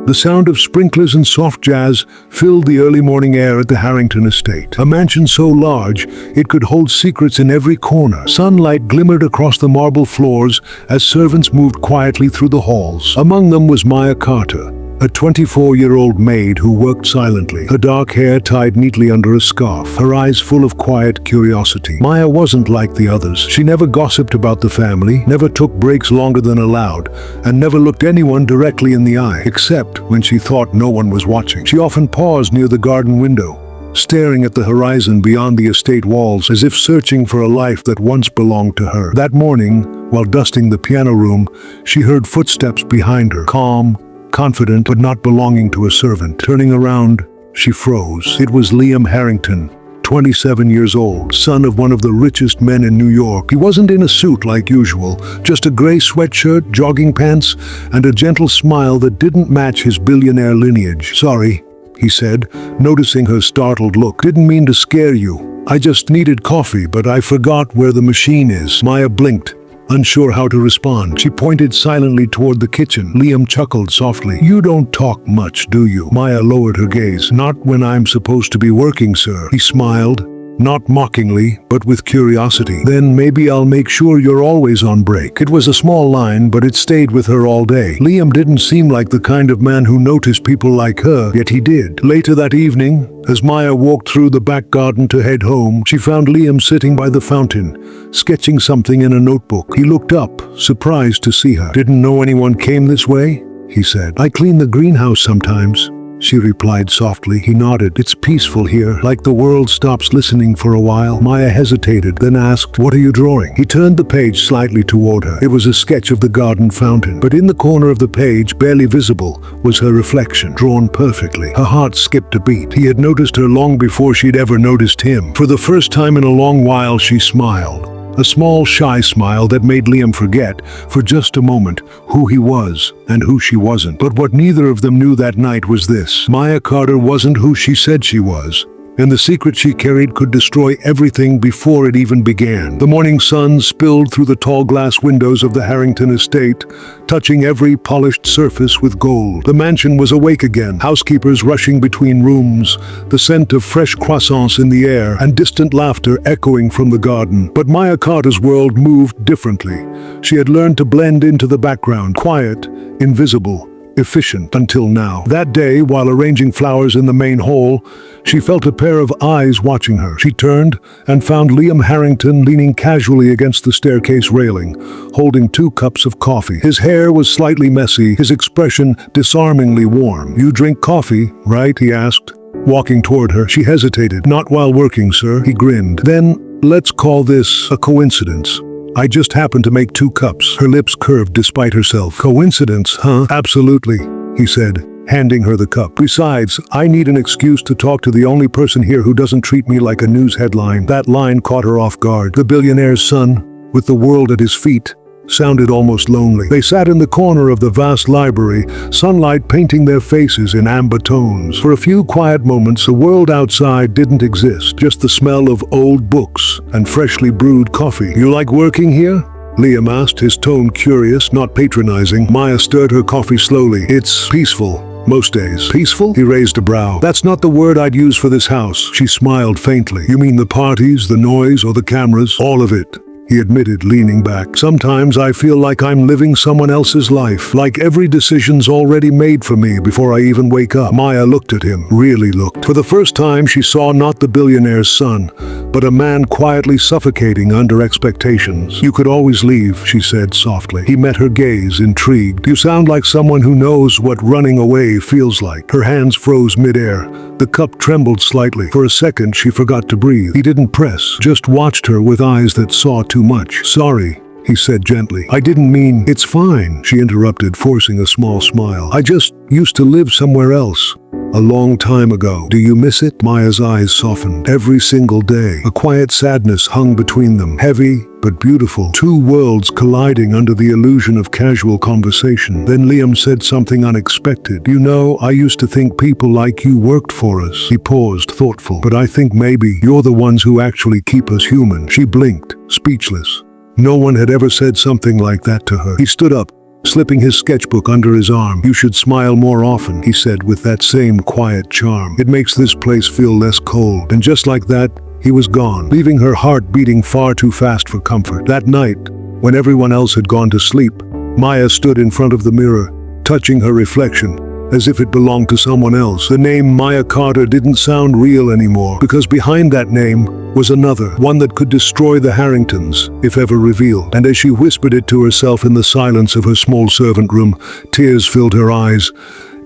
The sound of sprinklers and soft jazz filled the early morning air at the Harrington estate. A mansion so large it could hold secrets in every corner. Sunlight glimmered across the marble floors as servants moved quietly through the halls. Among them was Maya Carter, a 24-year-old maid who worked silently, her dark hair tied neatly under a scarf, her eyes full of quiet curiosity. Maya wasn't like the others. She never gossiped about the family, never took breaks longer than allowed, and never looked anyone directly in the eye, except when she thought no one was watching. She often paused near the garden window, staring at the horizon beyond the estate walls as if searching for a life that once belonged to her. That morning, while dusting the piano room, she heard footsteps behind her, calm, confident, but not belonging to a servant. Turning around, she froze. It was Liam Harrington, 27 years old, son of one of the richest men in New York. He wasn't in a suit like usual, just a gray sweatshirt, jogging pants, and a gentle smile that didn't match his billionaire lineage. "Sorry," he said, noticing her startled look. "Didn't mean to scare you. I just needed coffee, but I forgot where the machine is." Maya blinked, unsure how to respond. She pointed silently toward the kitchen. Liam chuckled softly. "You don't talk much, do you?" Maya lowered her gaze. "Not when I'm supposed to be working, sir." He smiled, not mockingly, but with curiosity. "Then maybe I'll make sure you're always on break." It was a small line, but it stayed with her all day. Liam didn't seem like the kind of man who noticed people like her, yet he did. Later that evening, as Maya walked through the back garden to head home, she found Liam sitting by the fountain, sketching something in a notebook. He looked up, surprised to see her. "Didn't know anyone came this way?" he said. "I clean the greenhouse sometimes," she replied softly. He nodded. "It's peaceful here, like the world stops listening for a while." Maya hesitated, then asked, "What are you drawing?" He turned the page slightly toward her. It was a sketch of the garden fountain, but in the corner of the page, barely visible, was her reflection, drawn perfectly. Her heart skipped a beat. He had noticed her long before she'd ever noticed him. For the first time in a long while, she smiled. A small, shy smile that made Liam forget, for just a moment, who he was and who she wasn't. But what neither of them knew that night was this: Maya Carter wasn't who she said she was, and the secret she carried could destroy everything before it even began. The morning sun spilled through the tall glass windows of the Harrington estate, touching every polished surface with gold. The mansion was awake again, housekeepers rushing between rooms, the scent of fresh croissants in the air, and distant laughter echoing from the garden. But Maya Carter's world moved differently. She had learned to blend into the background, quiet, invisible, efficient, until now. That day, while arranging flowers in the main hall, she felt a pair of eyes watching her. She turned and found Liam Harrington leaning casually against the staircase railing, holding 2 cups of coffee. His hair was slightly messy, his expression disarmingly warm. "You drink coffee, right?" he asked, walking toward her. She hesitated. "Not while working, sir." He grinned. "Then let's call this a coincidence. I just happened to make 2 cups." Her lips curved despite herself. "Coincidence, huh?" "Absolutely," he said, handing her the cup. "Besides, I need an excuse to talk to the only person here who doesn't treat me like a news headline." That line caught her off guard. The billionaire's son, with the world at his feet, sounded almost lonely. They sat in the corner of the vast library, sunlight painting their faces in amber tones. For a few quiet moments, the world outside didn't exist, just the smell of old books and freshly brewed coffee. "You like working here?" Liam asked, his tone curious, not patronizing. Maya stirred her coffee slowly. "It's peaceful. Most days." "Peaceful?" He raised a brow. "That's not the word I'd use for this house." She smiled faintly. "You mean the parties, the noise, or the cameras?" "All of it," he admitted, leaning back. "Sometimes I feel like I'm living someone else's life, like every decision's already made for me before I even wake up." Maya looked at him, really looked. For the first time, she saw not the billionaire's son, but a man quietly suffocating under expectations. "You could always leave," she said softly. He met her gaze, intrigued. "You sound like someone who knows what running away feels like." Her hands froze midair. The cup trembled slightly. For a second, she forgot to breathe. He didn't press, just watched her with eyes that saw too much. "Sorry," he said gently. "I didn't mean—" "It's fine," she interrupted, forcing a small smile. "I just used to live somewhere else. A long time ago." "Do you miss it?" Maya's eyes softened. "Every single day." A quiet sadness hung between them, heavy but beautiful. 2 worlds colliding under the illusion of casual conversation. Then Liam said something unexpected. "You know, I used to think people like you worked for us." He paused, thoughtful. "But I think maybe you're the ones who actually keep us human." She blinked, speechless. No one had ever said something like that to her. He stood up, slipping his sketchbook under his arm. "You should smile more often," he said with that same quiet charm. "It makes this place feel less cold." And just like that, he was gone, leaving her heart beating far too fast for comfort. That night, when everyone else had gone to sleep, Maya stood in front of the mirror, touching her reflection, as if it belonged to someone else. The name Maya Carter didn't sound real anymore, because behind that name was another, one that could destroy the Harringtons, if ever revealed. And as she whispered it to herself in the silence of her small servant room, tears filled her eyes.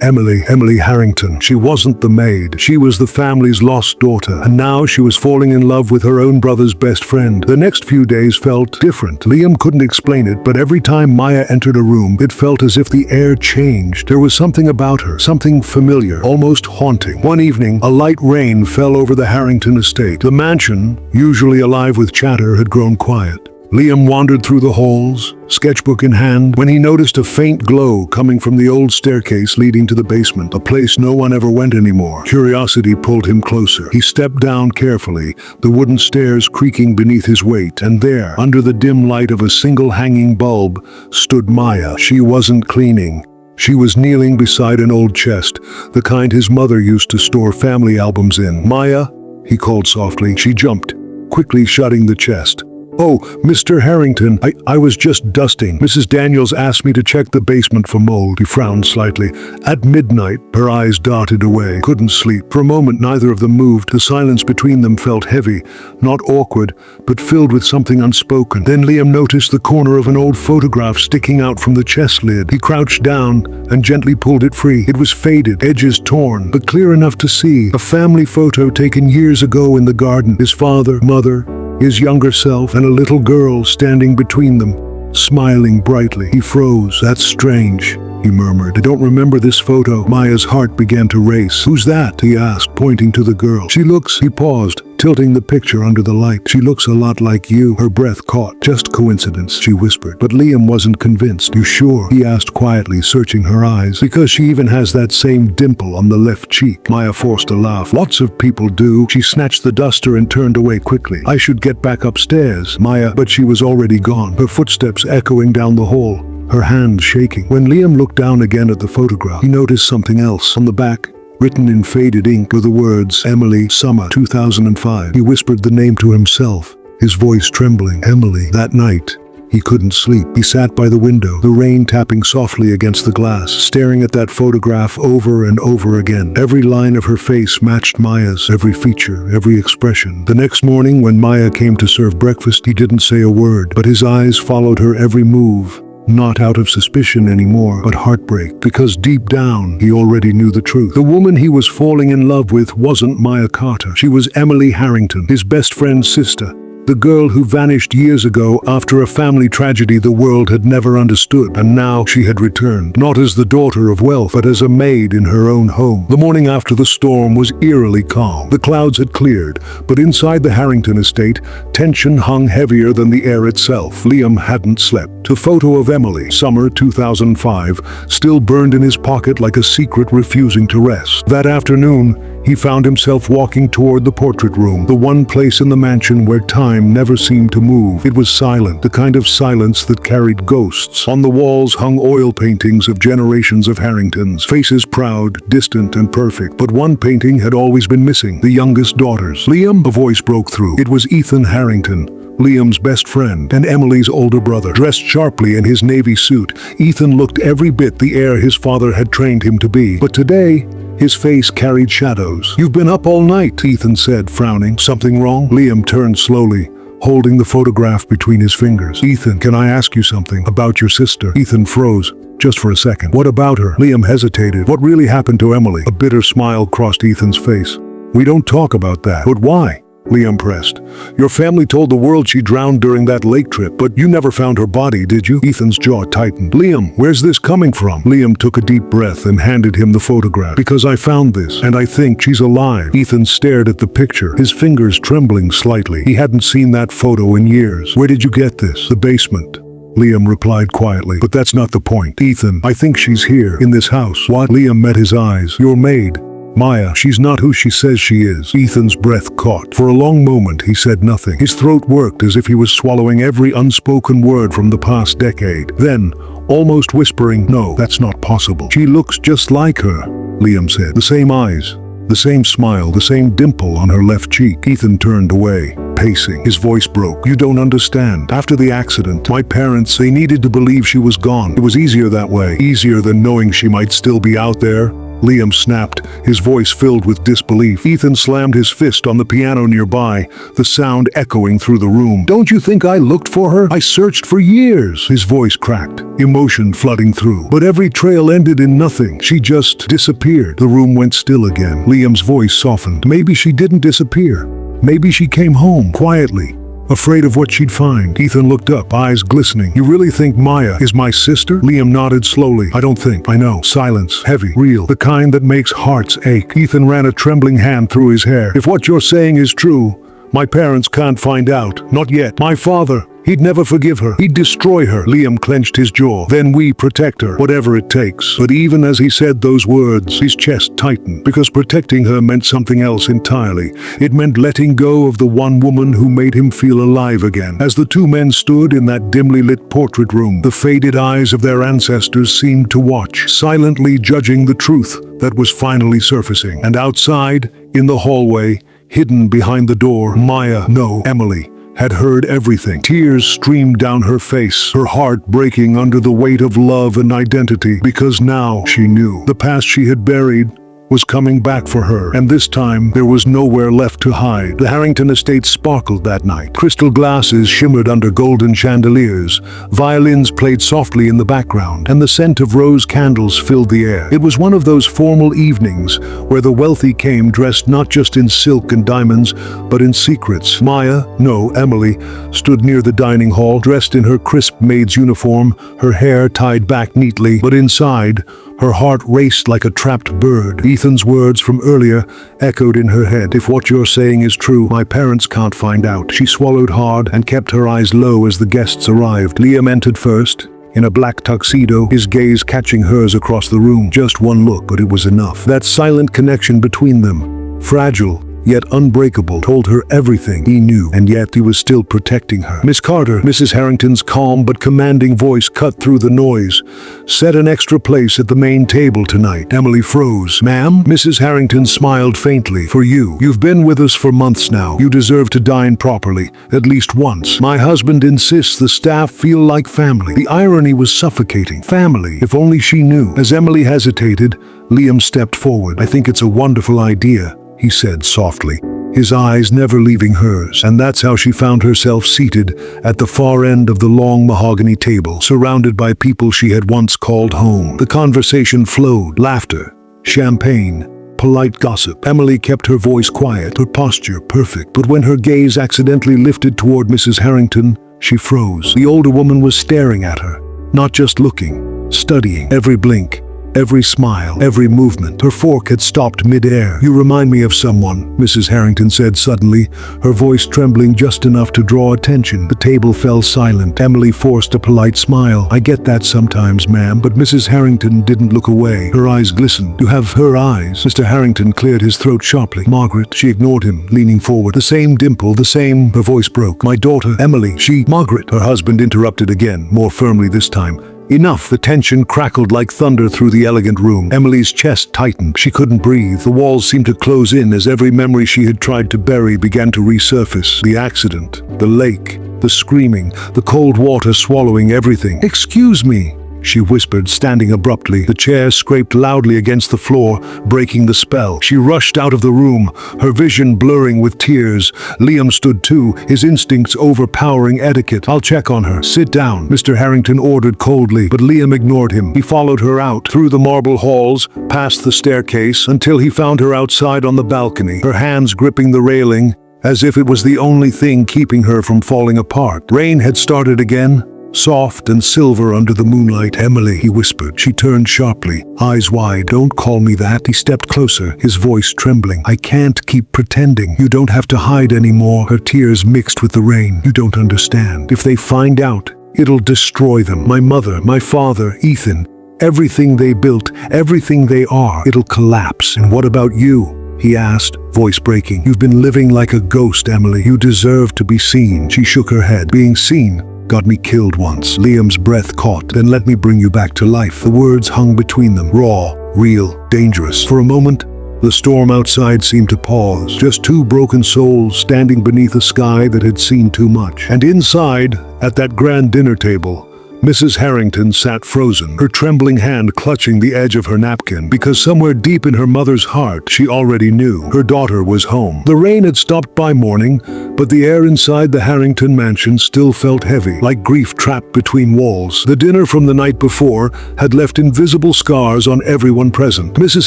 Emily Harrington. She wasn't the maid. She was the family's lost daughter, and now she was falling in love with her own brother's best friend. The next few days felt different. Liam couldn't explain it, but every time Maya entered a room, it felt as if the air changed. There was something about her, something familiar, almost haunting. One evening, a light rain fell over the Harrington estate. The mansion, usually alive with chatter, had grown quiet. Liam wandered through the halls, sketchbook in hand, when he noticed a faint glow coming from the old staircase leading to the basement, a place no one ever went anymore. Curiosity pulled him closer. He stepped down carefully, the wooden stairs creaking beneath his weight, and there, under the dim light of a single hanging bulb, stood Maya. She wasn't cleaning. She was kneeling beside an old chest, the kind his mother used to store family albums in. "Maya," he called softly. She jumped, quickly shutting the chest. "Oh, Mr. Harrington, I was just dusting. Mrs. Daniels asked me to check the basement for mold." He frowned slightly. At midnight, her eyes darted away. Couldn't sleep. For a moment, neither of them moved. The silence between them felt heavy, not awkward, but filled with something unspoken. Then Liam noticed the corner of an old photograph sticking out from the chest lid. He crouched down and gently pulled it free. It was faded, edges torn, but clear enough to see. A family photo taken years ago in the garden. His father, mother, his younger self, and a little girl standing between them, smiling brightly. He froze. "That's strange," he murmured. "I don't remember this photo." Maya's heart began to race. "Who's that?" he asked, pointing to the girl. "She looks..." He paused, tilting the picture under the light. "She looks a lot like you." Her breath caught. "Just coincidence," she whispered. But Liam wasn't convinced. "You sure?" he asked quietly, searching her eyes. "Because she even has that same dimple on the left cheek." Maya forced a laugh. "Lots of people do." She snatched the duster and turned away quickly. "I should get back upstairs, Maya," but she was already gone, her footsteps echoing down the hall, her hands shaking. When Liam looked down again at the photograph, he noticed something else. On the back, written in faded ink, were the words, "Emily, summer 2005. He whispered the name to himself, his voice trembling. Emily. That night, he couldn't sleep. He sat by the window, the rain tapping softly against the glass, staring at that photograph over and over again. Every line of her face matched Maya's, every feature, every expression. The next morning, when Maya came to serve breakfast, he didn't say a word, but his eyes followed her every move. Not out of suspicion anymore, but heartbreak, because deep down, he already knew the truth. The woman he was falling in love with wasn't Maya Carter. She was Emily Harrington, his best friend's sister. The girl who vanished years ago after a family tragedy the world had never understood, and now she had returned, not as the daughter of wealth, but as a maid in her own home. The morning after the storm was eerily calm. The clouds had cleared, but inside the Harrington estate, tension hung heavier than the air itself. Liam hadn't slept. The photo of Emily, summer 2005, still burned in his pocket like a secret refusing to rest. That afternoon, he found himself walking toward the portrait room, the one place in the mansion where time never seemed to move. It was silent, the kind of silence that carried ghosts. On the walls hung oil paintings of generations of Harringtons, faces proud, distant, and perfect. But one painting had always been missing, the youngest daughter's. "Liam," a voice broke through. It was Ethan Harrington, Liam's best friend, and Emily's older brother. Dressed sharply in his navy suit, Ethan looked every bit the heir his father had trained him to be. But today, his face carried shadows. "You've been up all night," Ethan said, frowning. "Something wrong?" Liam turned slowly, holding the photograph between his fingers. "Ethan, can I ask you something about your sister?" Ethan froze, just for a second. "What about her?" Liam hesitated. "What really happened to Emily?" A bitter smile crossed Ethan's face. "We don't talk about that." "But why?" Liam pressed. "Your family told the world she drowned during that lake trip, but you never found her body, did you?" Ethan's jaw tightened. "Liam, where's this coming from?" Liam took a deep breath and handed him the photograph. "Because I found this, and I think she's alive." Ethan stared at the picture, his fingers trembling slightly. He hadn't seen that photo in years. "Where did you get this?" "The basement," Liam replied quietly. "But that's not the point. Ethan, I think she's here, in this house." "What?" Liam met his eyes. "Your maid, Maya. She's not who she says she is." Ethan's breath caught. For a long moment, he said nothing. His throat worked as if he was swallowing every unspoken word from the past decade. Then, almost whispering, "No, that's not possible. She looks just like her," Liam said. "The same eyes, the same smile, the same dimple on her left cheek." Ethan turned away, pacing. His voice broke. "You don't understand. After the accident, my parents, they needed to believe she was gone. It was easier that way. Easier than knowing she might still be out there." Liam snapped, his voice filled with disbelief. Ethan slammed his fist on the piano nearby, the sound echoing through the room. "Don't you think I looked for her? I searched for years." His voice cracked, emotion flooding through. "But every trail ended in nothing. She just disappeared." The room went still again. Liam's voice softened. "Maybe she didn't disappear. Maybe she came home, quietly, afraid of what she'd find." Ethan looked up, eyes glistening. "You really think Maya is my sister?" Liam nodded slowly. "I don't think. I know." Silence, heavy, real, the kind that makes hearts ache. Ethan ran a trembling hand through his hair. "If what you're saying is true, my parents can't find out. Not yet. My father, he'd never forgive her. He'd destroy her." Liam clenched his jaw. "Then we protect her, whatever it takes." But even as he said those words, his chest tightened, because protecting her meant something else entirely. It meant letting go of the one woman who made him feel alive again. As the two men stood in that dimly lit portrait room, the faded eyes of their ancestors seemed to watch, silently judging the truth that was finally surfacing. And outside, in the hallway, hidden behind the door, Maya, no, Emily, had heard everything. Tears streamed down her face, her heart breaking under the weight of love and identity, because now she knew the past she had buried was coming back for her, and this time there was nowhere left to hide. The Harrington estate sparkled that night. Crystal glasses shimmered under golden chandeliers, violins played softly in the background, and the scent of rose candles filled the air. It was one of those formal evenings where the wealthy came dressed not just in silk and diamonds, but in secrets. Maya, no, Emily, stood near the dining hall, dressed in her crisp maid's uniform, her hair tied back neatly, but inside, her heart raced like a trapped bird. Ethan's words from earlier echoed in her head. "If what you're saying is true, my parents can't find out." She swallowed hard and kept her eyes low as the guests arrived. Liam entered first, in a black tuxedo, his gaze catching hers across the room. Just one look, but it was enough. That silent connection between them, fragile yet unbreakable, told her everything he knew, and yet he was still protecting her. "Miss Carter," Mrs. Harrington's calm but commanding voice cut through the noise. "Set an extra place at the main table tonight." Emily froze. "Ma'am?" Mrs. Harrington smiled faintly. "For you. You've been with us for months now. You deserve to dine properly, at least once. My husband insists the staff feel like family." The irony was suffocating. Family. If only she knew. As Emily hesitated, Liam stepped forward. "I think it's a wonderful idea," he said softly, his eyes never leaving hers. And that's how she found herself seated at the far end of the long mahogany table, surrounded by people she had once called home. The conversation flowed, laughter, champagne, polite gossip. Emily kept her voice quiet, her posture perfect, but when her gaze accidentally lifted toward Mrs. Harrington, she froze. The older woman was staring at her, not just looking, studying. Every blink, every smile, every movement. Her fork had stopped mid-air. "You remind me of someone," Mrs. Harrington said suddenly, her voice trembling just enough to draw attention. The table fell silent. Emily forced a polite smile. "I get that sometimes, ma'am," but Mrs. Harrington didn't look away. Her eyes glistened. "You have her eyes." Mr. Harrington cleared his throat sharply. "Margaret." She ignored him, leaning forward. "The same dimple, the same..." Her voice broke. "My daughter, Emily, she..." "Margaret," her husband interrupted again, more firmly this time. "Enough." The tension crackled like thunder through the elegant room. Emily's chest tightened. She couldn't breathe. The walls seemed to close in as every memory she had tried to bury began to resurface. The accident, the lake, the screaming, the cold water swallowing everything. "Excuse me," she whispered, standing abruptly. The chair scraped loudly against the floor, breaking the spell. She rushed out of the room, her vision blurring with tears. Liam stood too, his instincts overpowering etiquette. "I'll check on her." "Sit down," Mr. Harrington ordered coldly, but Liam ignored him. He followed her out, through the marble halls, past the staircase, until he found her outside on the balcony, her hands gripping the railing, as if it was the only thing keeping her from falling apart. Rain had started again, soft and silver under the moonlight. "Emily," he whispered. She turned sharply, eyes wide. "Don't call me that." He stepped closer, his voice trembling. "I can't keep pretending. You don't have to hide anymore." Her tears mixed with the rain. "You don't understand. If they find out, it'll destroy them. My mother, my father, Ethan, everything they built, everything they are, it'll collapse." "And what about you?" he asked, voice breaking. "You've been living like a ghost, Emily. You deserve to be seen." She shook her head. "Being seen? got me killed once." Liam's breath caught. "Then let me bring you back to life." The words hung between them, raw, real, dangerous. For a moment, the storm outside seemed to pause. Just two broken souls standing beneath a sky that had seen too much. And inside, at that grand dinner table, Mrs. Harrington sat frozen, her trembling hand clutching the edge of her napkin, because somewhere deep in her mother's heart she already knew her daughter was home. The rain had stopped by morning, but the air inside the Harrington mansion still felt heavy, like grief trapped between walls. The dinner from the night before had left invisible scars on everyone present. Mrs.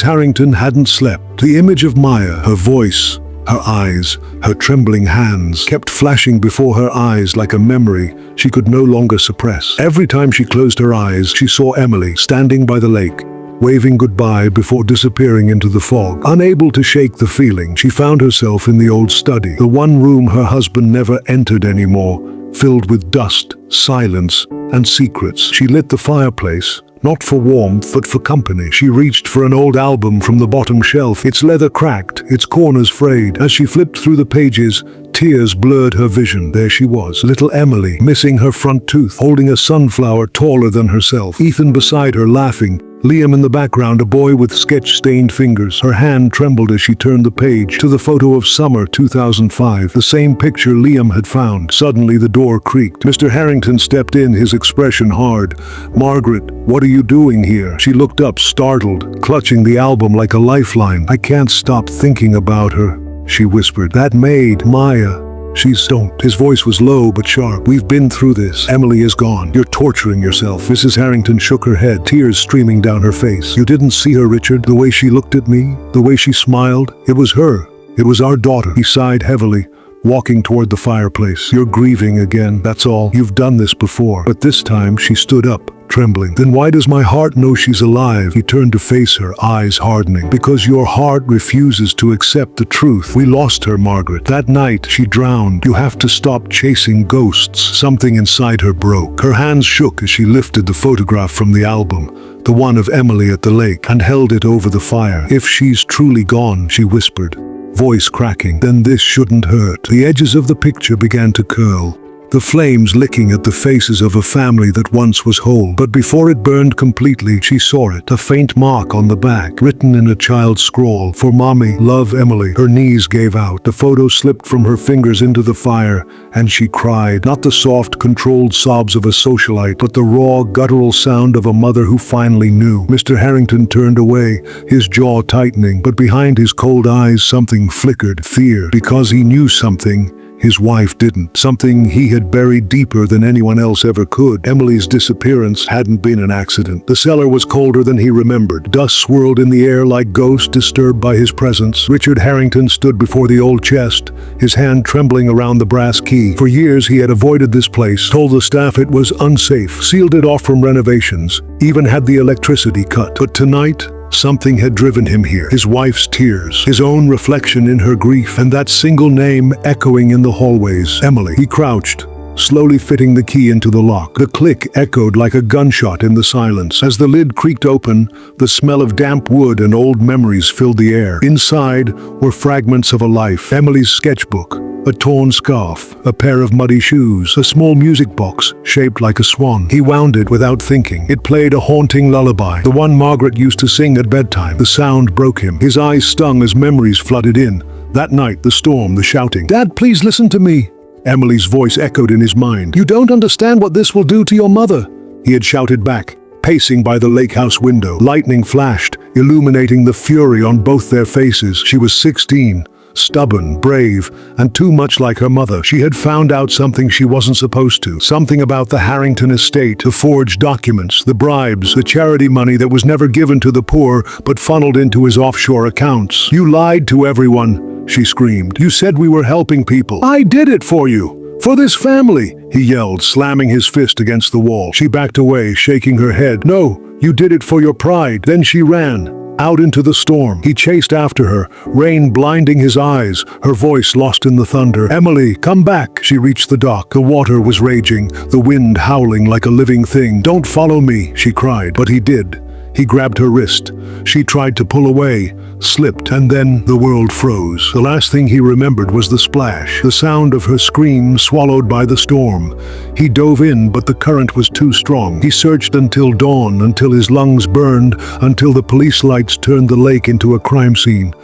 Harrington hadn't slept. The image of Maya, her voice, her eyes, her trembling hands, kept flashing before her eyes like a memory she could no longer suppress. Every time she closed her eyes, she saw Emily standing by the lake, waving goodbye before disappearing into the fog. Unable to shake the feeling, she found herself in the old study, the one room her husband never entered anymore, filled with dust, silence, and secrets. She lit the fireplace, not for warmth, but for company. She reached for an old album from the bottom shelf, its leather cracked, its corners frayed. As she flipped through the pages, tears blurred her vision. There she was, little Emily, missing her front tooth, holding a sunflower taller than herself. Ethan beside her, laughing. Liam in the background, a boy with sketch-stained fingers. Her hand trembled as she turned the page to the photo of summer 2005, the same picture Liam had found. Suddenly the door creaked. Mr. Harrington stepped in, his expression hard. "Margaret, what are you doing here?" She looked up, startled, clutching the album like a lifeline. "I can't stop thinking about her," she whispered. "That maid, Maya. She's stoned." His voice was low but sharp. "We've been through this. Emily is gone. You're torturing yourself." Mrs. Harrington shook her head, tears streaming down her face. "You didn't see her, Richard? The way she looked at me? The way she smiled? It was her. It was our daughter." He sighed heavily, walking toward the fireplace. "You're grieving again, that's all. You've done this before." But this time she stood up, trembling. "Then why does my heart know she's alive?" He turned to face her, eyes hardening. "Because your heart refuses to accept the truth. We lost her, Margaret. That night she drowned. You have to stop chasing ghosts." Something inside her broke. Her hands shook as she lifted the photograph from the album, the one of Emily at the lake, and held it over the fire. "If she's truly gone," she whispered, voice cracking, "then this shouldn't hurt." The edges of the picture began to curl, the flames licking at the faces of a family that once was whole. But before it burned completely, she saw it, a faint mark on the back, written in a child's scrawl, "For Mommy, love Emily." Her knees gave out. The photo slipped from her fingers into the fire, and she cried. Not the soft, controlled sobs of a socialite, but the raw, guttural sound of a mother who finally knew. Mr. Harrington turned away, his jaw tightening, but behind his cold eyes something flickered, fear, because he knew something his wife didn't, something he had buried deeper than anyone else ever could. Emily's disappearance hadn't been an accident. The cellar was colder than he remembered. Dust swirled in the air like ghosts disturbed by his presence. Richard Harrington stood before the old chest, his hand trembling around the brass key. For years he had avoided this place, told the staff it was unsafe, sealed it off from renovations, even had the electricity cut. But tonight, something had driven him here. His wife's tears, his own reflection in her grief, and that single name echoing in the hallways. Emily. He crouched, slowly fitting the key into the lock. The click echoed like a gunshot in the silence. As the lid creaked open, the smell of damp wood and old memories filled the air. Inside were fragments of a life. Emily's sketchbook, a torn scarf, a pair of muddy shoes, a small music box shaped like a swan. He wound it without thinking. It played a haunting lullaby, the one Margaret used to sing at bedtime. The sound broke him. His eyes stung as memories flooded in. That night, the storm, the shouting. "Dad, please listen to me." Emily's voice echoed in his mind. "You don't understand what this will do to your mother," he had shouted back, pacing by the lake house window. Lightning flashed, illuminating the fury on both their faces. She was 16. Stubborn, brave, and too much like her mother. She had found out something she wasn't supposed to. Something about the Harrington estate, the forged documents, the bribes, the charity money that was never given to the poor but funneled into his offshore accounts. "You lied to everyone," she screamed. "You said we were helping people. I did it for you. For this family," he yelled, slamming his fist against the wall. She backed away, shaking her head. "No, you did it for your pride." Then she ran out into the storm. He chased after her, rain blinding his eyes, her voice lost in the thunder. "Emily, come back." She reached the dock. The water was raging, the wind howling like a living thing. "Don't follow me," she cried. But he did. He grabbed her wrist. She tried to pull away, slipped, and then the world froze. The last thing he remembered was the splash, the sound of her scream swallowed by the storm. He dove in, but the current was too strong. He searched until dawn, until his lungs burned, until the police lights turned the lake into a crime scene.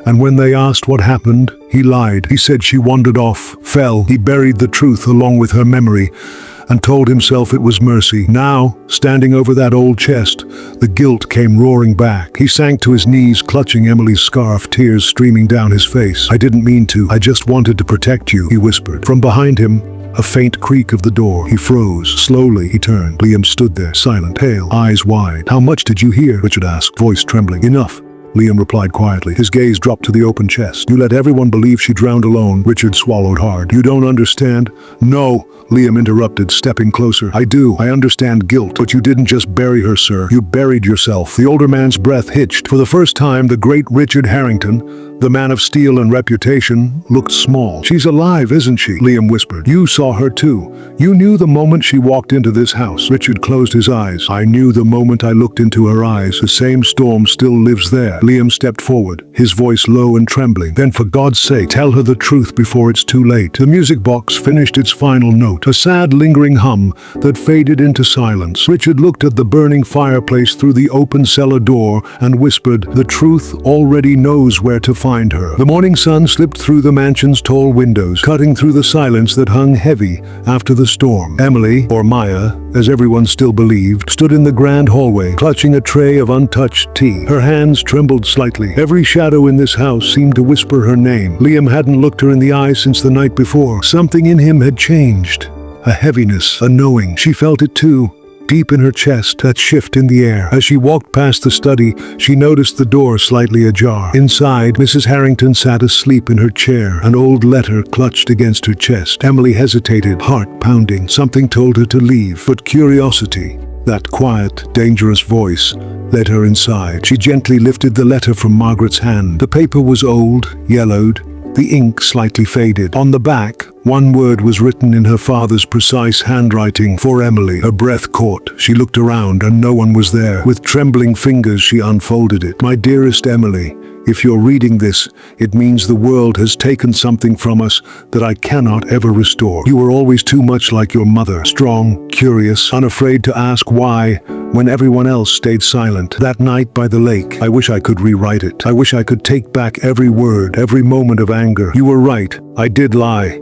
And when they asked what happened, he lied. He said she wandered off, fell. He buried the truth along with her memory, and told himself it was mercy. Now, standing over that old chest, the guilt came roaring back. He sank to his knees, clutching Emily's scarf, tears streaming down his face. "I didn't mean to. I just wanted to protect you," he whispered. From behind him, a faint creak of the door. He froze. Slowly, he turned. Liam stood there, silent, pale, eyes wide. "How much did you hear?" Richard asked, voice trembling. "Enough," Liam replied quietly. His gaze dropped to the open chest. "You let everyone believe she drowned alone." Richard swallowed hard. "You don't understand." "No," Liam interrupted, stepping closer. "I do. I understand guilt. But you didn't just bury her, sir. You buried yourself." The older man's breath hitched. For the first time, the great Richard Harrington, the man of steel and reputation, looked small. "She's alive, isn't she?" Liam whispered. "You saw her too. You knew the moment she walked into this house." Richard closed his eyes. "I knew the moment I looked into her eyes. The same storm still lives there." Liam stepped forward, his voice low and trembling. "Then for God's sake, tell her the truth before it's too late." The music box finished its final note, a sad lingering hum that faded into silence. Richard looked at the burning fireplace through the open cellar door and whispered, "The truth already knows where to find her." The morning sun slipped through the mansion's tall windows, cutting through the silence that hung heavy after the storm. Emily, or Maya, as everyone still believed, stood in the grand hallway, clutching a tray of untouched tea. Her hands trembled slightly. Every shadow in this house seemed to whisper her name. Liam hadn't looked her in the eye since the night before. Something in him had changed. A heaviness, a knowing. She felt it too, deep in her chest, that shift in the air. As she walked past the study, she noticed the door slightly ajar. Inside, Mrs. Harrington sat asleep in her chair, an old letter clutched against her chest. Emily hesitated, heart pounding. Something told her to leave, but curiosity, that quiet, dangerous voice, led her inside. She gently lifted the letter from Margaret's hand. The paper was old, yellowed, the ink slightly faded. On the back, one word was written in her father's precise handwriting: "For Emily." Her breath caught. She looked around and no one was there. With trembling fingers she unfolded it. "My dearest Emily, if you're reading this, it means the world has taken something from us that I cannot ever restore. You were always too much like your mother, strong, curious, unafraid to ask why, when everyone else stayed silent. That night by the lake, I wish I could rewrite it. I wish I could take back every word, every moment of anger. You were right. I did lie.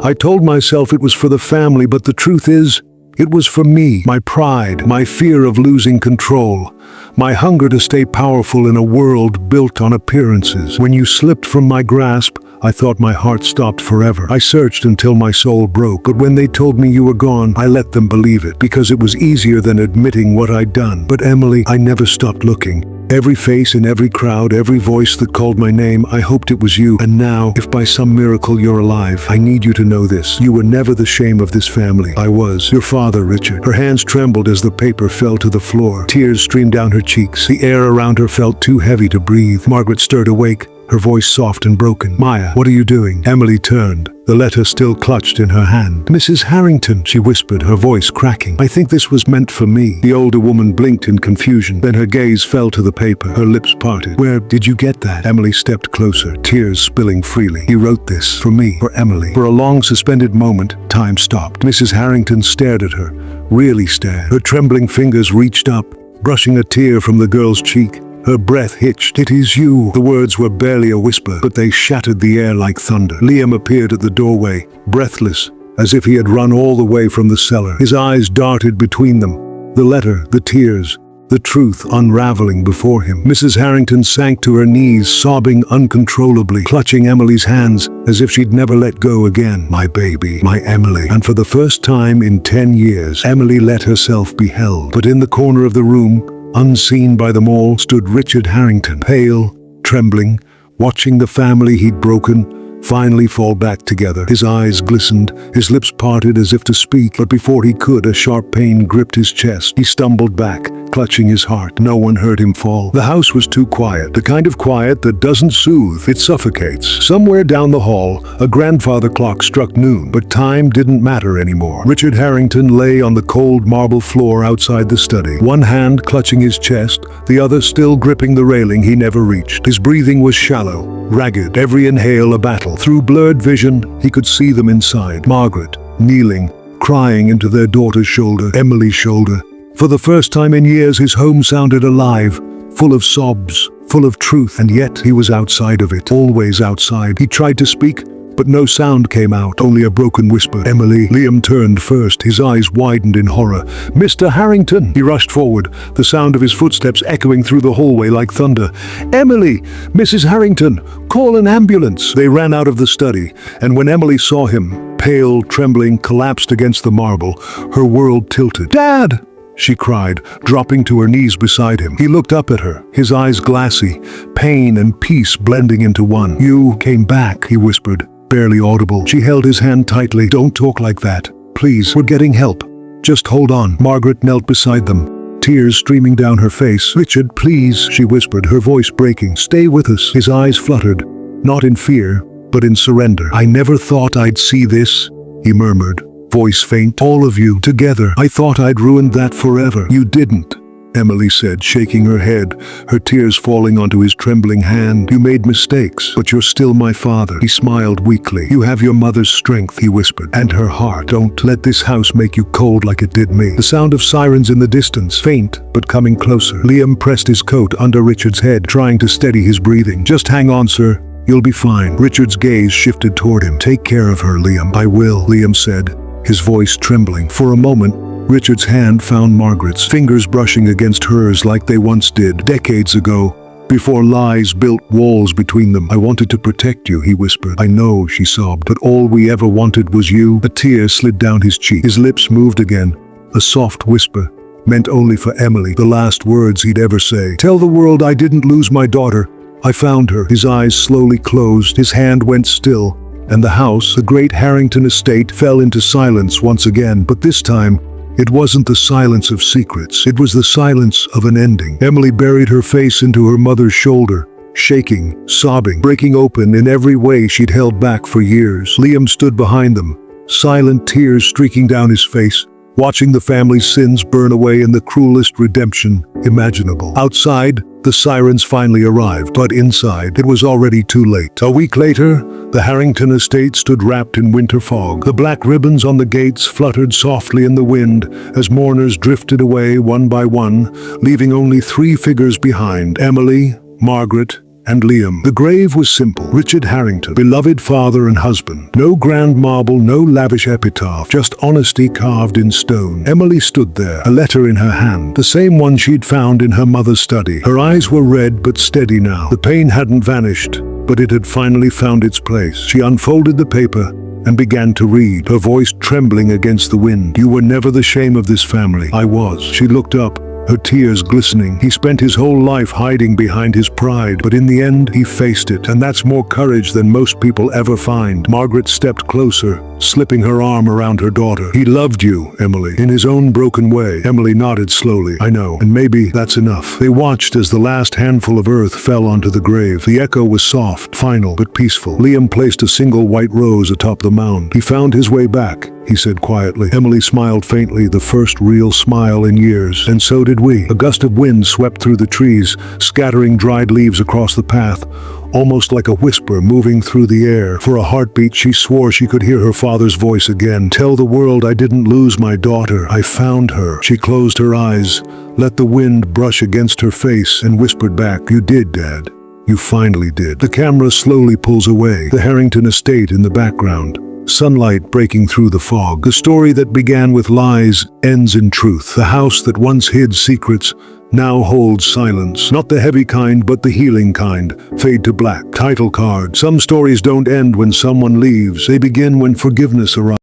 I told myself it was for the family, but the truth is, it was for me, my pride, my fear of losing control, my hunger to stay powerful in a world built on appearances. When you slipped from my grasp, I thought my heart stopped forever. I searched until my soul broke, but when they told me you were gone, I let them believe it, because it was easier than admitting what I'd done. But Emily, I never stopped looking. Every face in every crowd, every voice that called my name, I hoped it was you. And now, if by some miracle you're alive, I need you to know this. You were never the shame of this family. I was. Your father, Richard." Her hands trembled as the paper fell to the floor. Tears streamed down her cheeks. The air around her felt too heavy to breathe. Margaret stirred awake, her voice soft and broken. "Maya, what are you doing?" Emily turned, the letter still clutched in her hand. "Mrs. Harrington," she whispered, her voice cracking. "I think this was meant for me." The older woman blinked in confusion. Then her gaze fell to the paper. Her lips parted. "Where did you get that?" Emily stepped closer, tears spilling freely. "He wrote this for me, for Emily." For a long suspended moment, time stopped. Mrs. Harrington stared at her, really stared. Her trembling fingers reached up, brushing a tear from the girl's cheek. Her breath hitched. "It is you." The words were barely a whisper, but they shattered the air like thunder. Liam appeared at the doorway, breathless, as if he had run all the way from the cellar. His eyes darted between them. The letter, the tears, the truth unraveling before him. Mrs. Harrington sank to her knees, sobbing uncontrollably, clutching Emily's hands as if she'd never let go again. "My baby, my Emily." And for the first time in 10 years, Emily let herself be held. But in the corner of the room, unseen by them all, stood Richard Harrington, pale, trembling, watching the family he'd broken, finally fall back together. His eyes glistened, his lips parted as if to speak, but before he could, a sharp pain gripped his chest. He stumbled back, clutching his heart. No one heard him fall. The house was too quiet, the kind of quiet that doesn't soothe, it suffocates. Somewhere down the hall, a grandfather clock struck noon, but time didn't matter anymore. Richard Harrington lay on the cold marble floor outside the study, one hand clutching his chest, the other still gripping the railing he never reached. His breathing was shallow, ragged, every inhale a battle. Through blurred vision, he could see them inside. Margaret, kneeling, crying into their daughter's shoulder, Emily's shoulder. For the first time in years, his home sounded alive, full of sobs, full of truth, and yet he was outside of it, always outside. He tried to speak, but no sound came out, only a broken whisper. Emily. Liam turned first, his eyes widened in horror. "Mr. Harrington!" He rushed forward, the sound of his footsteps echoing through the hallway like thunder. "Emily! Mrs. Harrington! Call an ambulance!" They ran out of the study, and when Emily saw him, pale, trembling, collapsed against the marble, her world tilted. "Dad!" she cried, dropping to her knees beside him. He looked up at her, his eyes glassy, pain and peace blending into one. "You came back," he whispered, barely audible. She held his hand tightly. "Don't talk like that. Please, we're getting help. Just hold on." Margaret knelt beside them, tears streaming down her face. "Richard, please," she whispered, her voice breaking. "Stay with us." His eyes fluttered, not in fear, but in surrender. "I never thought I'd see this," he murmured, voice faint. "All of you, together. I thought I'd ruined that forever." "You didn't," Emily said, shaking her head, her tears falling onto his trembling hand. "You made mistakes, but you're still my father." He smiled weakly. "You have your mother's strength," he whispered, "and her heart. Don't let this house make you cold like it did me." The sound of sirens in the distance, faint but coming closer. Liam pressed his coat under Richard's head, trying to steady his breathing. "Just hang on, sir. You'll be fine." Richard's gaze shifted toward him. "Take care of her, Liam." "I will," Liam said, his voice trembling. For a moment, Richard's hand found Margaret's, fingers brushing against hers like they once did, decades ago, before lies built walls between them. "I wanted to protect you," he whispered. "I know," she sobbed, "but all we ever wanted was you." A tear slid down his cheek. His lips moved again, a soft whisper, meant only for Emily, the last words he'd ever say. "Tell the world I didn't lose my daughter. I found her." His eyes slowly closed, his hand went still, and the house, the great Harrington estate, fell into silence once again. But this time, it wasn't the silence of secrets. It was the silence of an ending. Emily buried her face into her mother's shoulder, shaking, sobbing, breaking open in every way she'd held back for years. Liam stood behind them, silent, tears streaking down his face, watching the family's sins burn away in the cruelest redemption imaginable. Outside, the sirens finally arrived, but inside, it was already too late. A week later, the Harrington estate stood wrapped in winter fog. The black ribbons on the gates fluttered softly in the wind as mourners drifted away one by one, leaving only 3 figures behind: Emily, Margaret, and Liam. The grave was simple. Richard Harrington, beloved father and husband. No grand marble, no lavish epitaph, just honesty carved in stone. Emily stood there, a letter in her hand, the same one she'd found in her mother's study. Her eyes were red but steady now. The pain hadn't vanished, but it had finally found its place. She unfolded the paper and began to read, her voice trembling against the wind. "You were never the shame of this family." "I was." She looked up, her tears glistening. He spent his whole life hiding behind his pride, but in the end, he faced it, and that's more courage than most people ever find. Margaret stepped closer, slipping her arm around her daughter. "He loved you, Emily, in his own broken way." Emily nodded slowly. "I know, and maybe that's enough." They watched as the last handful of earth fell onto the grave. The echo was soft, final, but peaceful. Liam placed a single white rose atop the mound. "He found his way back," he said quietly. Emily smiled faintly, the first real smile in years. "And so did we." A gust of wind swept through the trees, scattering dried leaves across the path, almost like a whisper moving through the air. For a heartbeat, she swore she could hear her father's voice again. "Tell the world I didn't lose my daughter. I found her." She closed her eyes, let the wind brush against her face, and whispered back, "You did, Dad. You finally did." The camera slowly pulls away, the Harrington estate in the background, sunlight breaking through the fog. The story that began with lies ends in truth. The house that once hid secrets now holds silence. Not the heavy kind, but the healing kind. Fade to black. Title card. Some stories don't end when someone leaves. They begin when forgiveness arrives.